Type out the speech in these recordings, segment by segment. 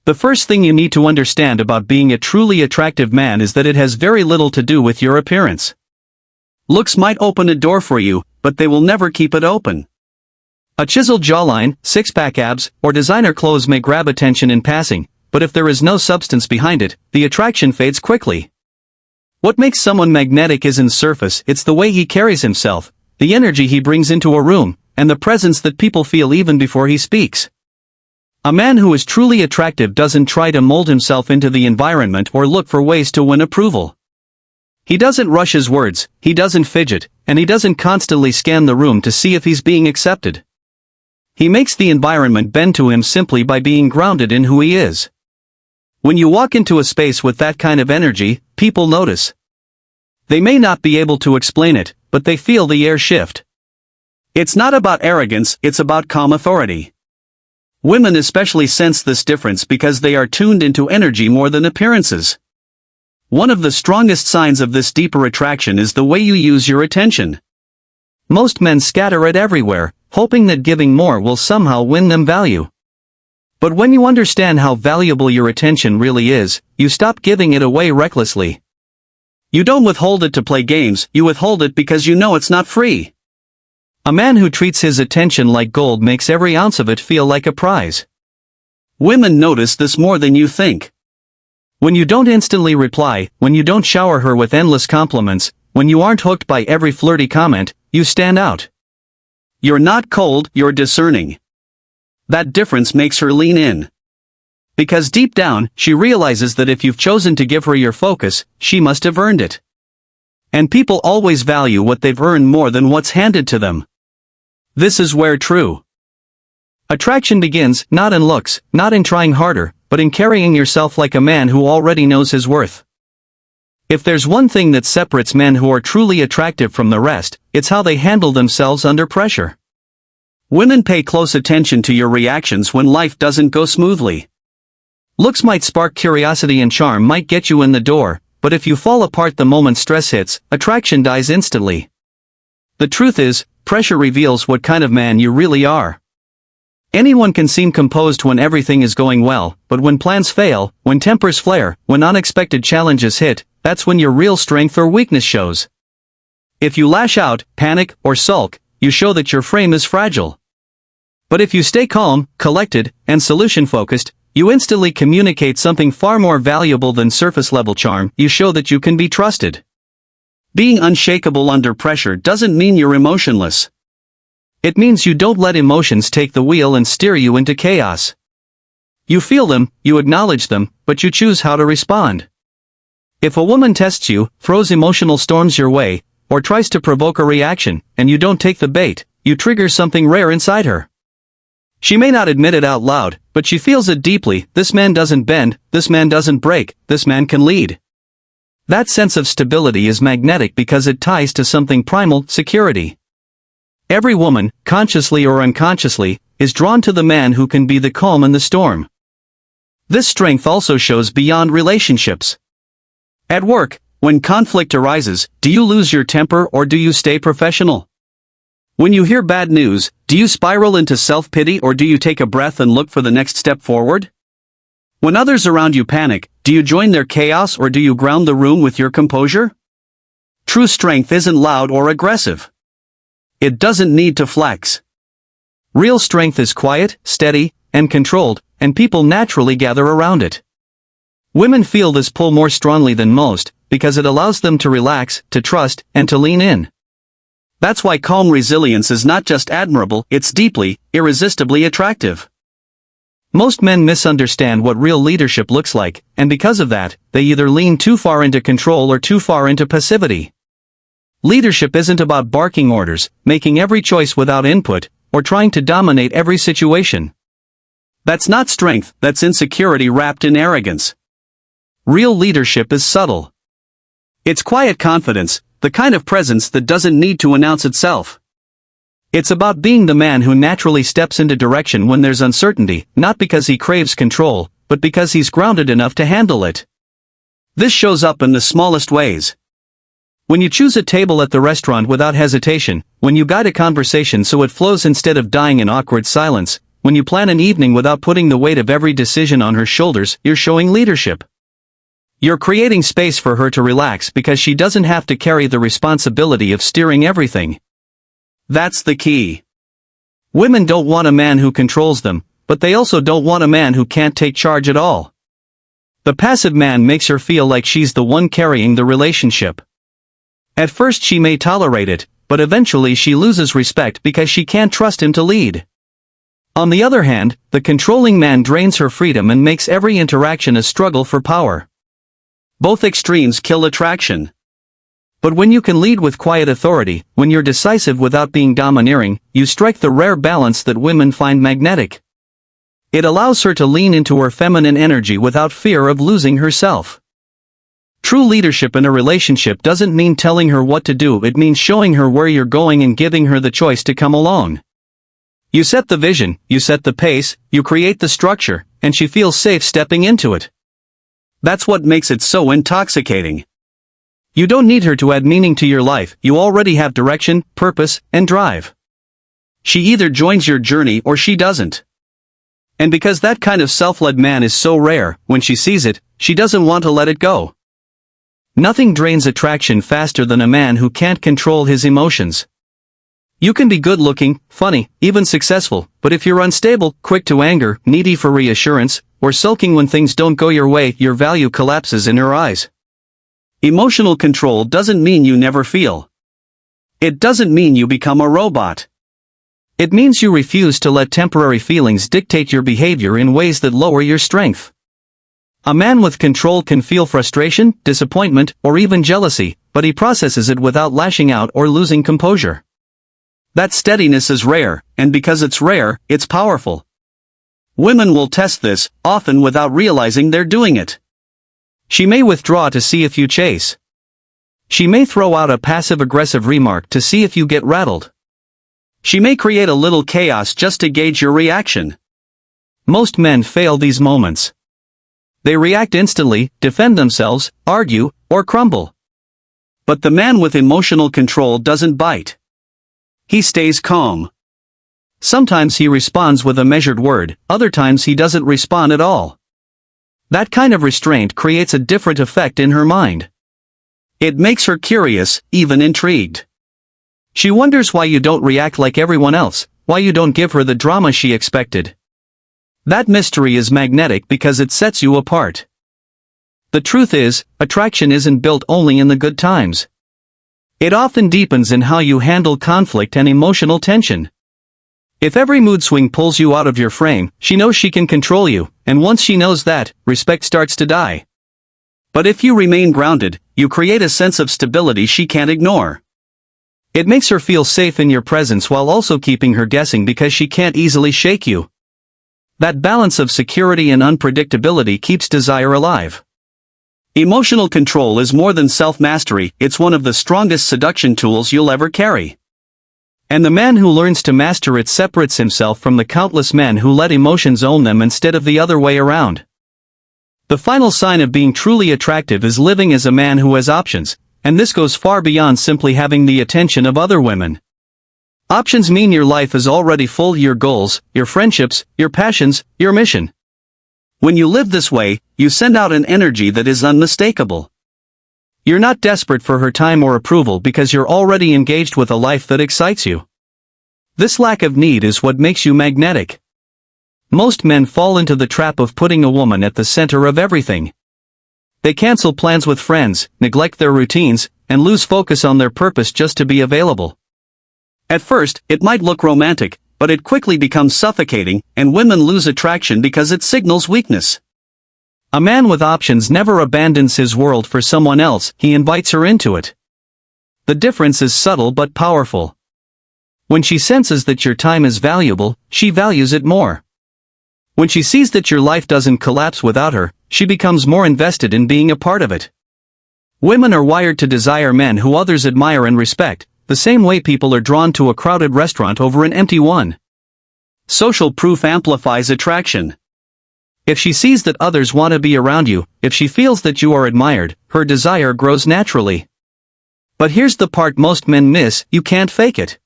The first thing you need to understand about being a truly attractive man is that it has very little to do with your appearance. Looks might open a door for you, but they will never keep it open. A chiseled jawline, six-pack abs, or designer clothes may grab attention in passing, but if there is no substance behind it, the attraction fades quickly. What makes someone magnetic isn't surface, it's the way he carries himself, the energy he brings into a room, and the presence that people feel even before he speaks. A man who is truly attractive doesn't try to mold himself into the environment or look for ways to win approval. He doesn't rush his words, he doesn't fidget, and he doesn't constantly scan the room to see if he's being accepted. He makes the environment bend to him simply by being grounded in who he is. When you walk into a space with that kind of energy, people notice. They may not be able to explain it, but they feel the air shift. It's not about arrogance, it's about calm authority. Women especially sense this difference because they are tuned into energy more than appearances. One of the strongest signs of this deeper attraction is the way you use your attention. Most men scatter it everywhere, hoping that giving more will somehow win them value. But when you understand how valuable your attention really is, you stop giving it away recklessly. You don't withhold it to play games, you withhold it because you know it's not free. A man who treats his attention like gold makes every ounce of it feel like a prize. Women notice this more than you think. When you don't instantly reply, when you don't shower her with endless compliments, when you aren't hooked by every flirty comment, you stand out. You're not cold, you're discerning. That difference makes her lean in. Because deep down, she realizes that if you've chosen to give her your focus, she must have earned it. And people always value what they've earned more than what's handed to them. This is where true attraction begins, not in looks, not in trying harder, but in carrying yourself like a man who already knows his worth. If there's one thing that separates men who are truly attractive from the rest, it's how they handle themselves under pressure. Women pay close attention to your reactions when life doesn't go smoothly. Looks might spark curiosity and charm might get you in the door, but if you fall apart the moment stress hits, attraction dies instantly. The truth is, pressure reveals what kind of man you really are. Anyone can seem composed when everything is going well, but when plans fail, when tempers flare, when unexpected challenges hit, that's when your real strength or weakness shows. If you lash out, panic, or sulk, you show that your frame is fragile. But if you stay calm, collected, and solution-focused, you instantly communicate something far more valuable than surface-level charm, you show that you can be trusted. Being unshakable under pressure doesn't mean you're emotionless. It means you don't let emotions take the wheel and steer you into chaos. You feel them, you acknowledge them, but you choose how to respond. If a woman tests you, throws emotional storms your way, or tries to provoke a reaction, and you don't take the bait, you trigger something rare inside her. She may not admit it out loud, but she feels it deeply. This man doesn't bend, this man doesn't break, this man can lead. That sense of stability is magnetic because it ties to something primal, security. Every woman, consciously or unconsciously, is drawn to the man who can be the calm in the storm. This strength also shows beyond relationships. At work, when conflict arises, do you lose your temper or do you stay professional? When you hear bad news, do you spiral into self-pity or do you take a breath and look for the next step forward? When others around you panic, do you join their chaos or do you ground the room with your composure? True strength isn't loud or aggressive. It doesn't need to flex. Real strength is quiet, steady, and controlled, and people naturally gather around it. Women feel this pull more strongly than most, because it allows them to relax, to trust, and to lean in. That's why calm resilience is not just admirable, it's deeply, irresistibly attractive. Most men misunderstand what real leadership looks like, and because of that, they either lean too far into control or too far into passivity. Leadership isn't about barking orders, making every choice without input, or trying to dominate every situation. That's not strength, that's insecurity wrapped in arrogance. Real leadership is subtle. It's quiet confidence, the kind of presence that doesn't need to announce itself. It's about being the man who naturally steps into direction when there's uncertainty, not because he craves control, but because he's grounded enough to handle it. This shows up in the smallest ways. When you choose a table at the restaurant without hesitation, when you guide a conversation so it flows instead of dying in awkward silence, when you plan an evening without putting the weight of every decision on her shoulders, you're showing leadership. You're creating space for her to relax because she doesn't have to carry the responsibility of steering everything. That's the key. Women don't want a man who controls them, but they also don't want a man who can't take charge at all. The passive man makes her feel like she's the one carrying the relationship. At first she may tolerate it, but eventually she loses respect because she can't trust him to lead. On the other hand, the controlling man drains her freedom and makes every interaction a struggle for power. Both extremes kill attraction. But when you can lead with quiet authority, when you're decisive without being domineering, you strike the rare balance that women find magnetic. It allows her to lean into her feminine energy without fear of losing herself. True leadership in a relationship doesn't mean telling her what to do, it means showing her where you're going and giving her the choice to come along. You set the vision, you set the pace, you create the structure, and she feels safe stepping into it. That's what makes it so intoxicating. You don't need her to add meaning to your life, you already have direction, purpose, and drive. She either joins your journey or she doesn't. And because that kind of self-led man is so rare, when she sees it, she doesn't want to let it go. Nothing drains attraction faster than a man who can't control his emotions. You can be good-looking, funny, even successful, but if you're unstable, quick to anger, needy for reassurance, or sulking when things don't go your way, your value collapses in her eyes. Emotional control doesn't mean you never feel. It doesn't mean you become a robot. It means you refuse to let temporary feelings dictate your behavior in ways that lower your strength. A man with control can feel frustration, disappointment, or even jealousy, but he processes it without lashing out or losing composure. That steadiness is rare, and because it's rare, it's powerful. Women will test this, often without realizing they're doing it. She may withdraw to see if you chase. She may throw out a passive-aggressive remark to see if you get rattled. She may create a little chaos just to gauge your reaction. Most men fail these moments. They react instantly, defend themselves, argue, or crumble. But the man with emotional control doesn't bite. He stays calm. Sometimes he responds with a measured word, other times he doesn't respond at all. That kind of restraint creates a different effect in her mind. It makes her curious, even intrigued. She wonders why you don't react like everyone else, why you don't give her the drama she expected. That mystery is magnetic because it sets you apart. The truth is, attraction isn't built only in the good times. It often deepens in how you handle conflict and emotional tension. If every mood swing pulls you out of your frame, she knows she can control you, and once she knows that, respect starts to die. But if you remain grounded, you create a sense of stability she can't ignore. It makes her feel safe in your presence while also keeping her guessing because she can't easily shake you. That balance of security and unpredictability keeps desire alive. Emotional control is more than self-mastery, it's one of the strongest seduction tools you'll ever carry. And the man who learns to master it separates himself from the countless men who let emotions own them instead of the other way around. The final sign of being truly attractive is living as a man who has options, and this goes far beyond simply having the attention of other women. Options mean your life is already full, your goals, your friendships, your passions, your mission. When you live this way, you send out an energy that is unmistakable. You're not desperate for her time or approval because you're already engaged with a life that excites you. This lack of need is what makes you magnetic. Most men fall into the trap of putting a woman at the center of everything. They cancel plans with friends, neglect their routines, and lose focus on their purpose just to be available. At first, it might look romantic, but it quickly becomes suffocating, and women lose attraction because it signals weakness. A man with options never abandons his world for someone else, he invites her into it. The difference is subtle but powerful. When she senses that your time is valuable, she values it more. When she sees that your life doesn't collapse without her, she becomes more invested in being a part of it. Women are wired to desire men who others admire and respect, the same way people are drawn to a crowded restaurant over an empty one. Social proof amplifies attraction. If she sees that others want to be around you, if she feels that you are admired, her desire grows naturally. But here's the part most men miss, you can't fake it.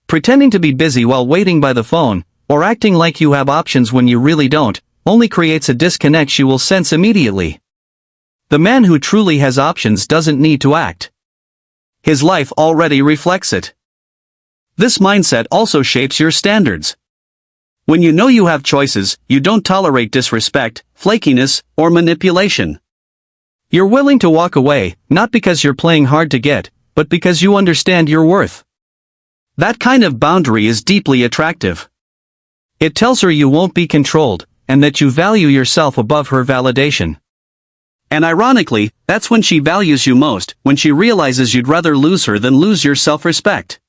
Pretending to be busy while waiting by the phone, or acting like you have options when you really don't, only creates a disconnect she will sense immediately. The man who truly has options doesn't need to act. His life already reflects it. This mindset also shapes your standards. When you know you have choices, you don't tolerate disrespect, flakiness, or manipulation. You're willing to walk away, not because you're playing hard to get, but because you understand your worth. That kind of boundary is deeply attractive. It tells her you won't be controlled, and that you value yourself above her validation. And ironically, that's when she values you most, when she realizes you'd rather lose her than lose your self-respect.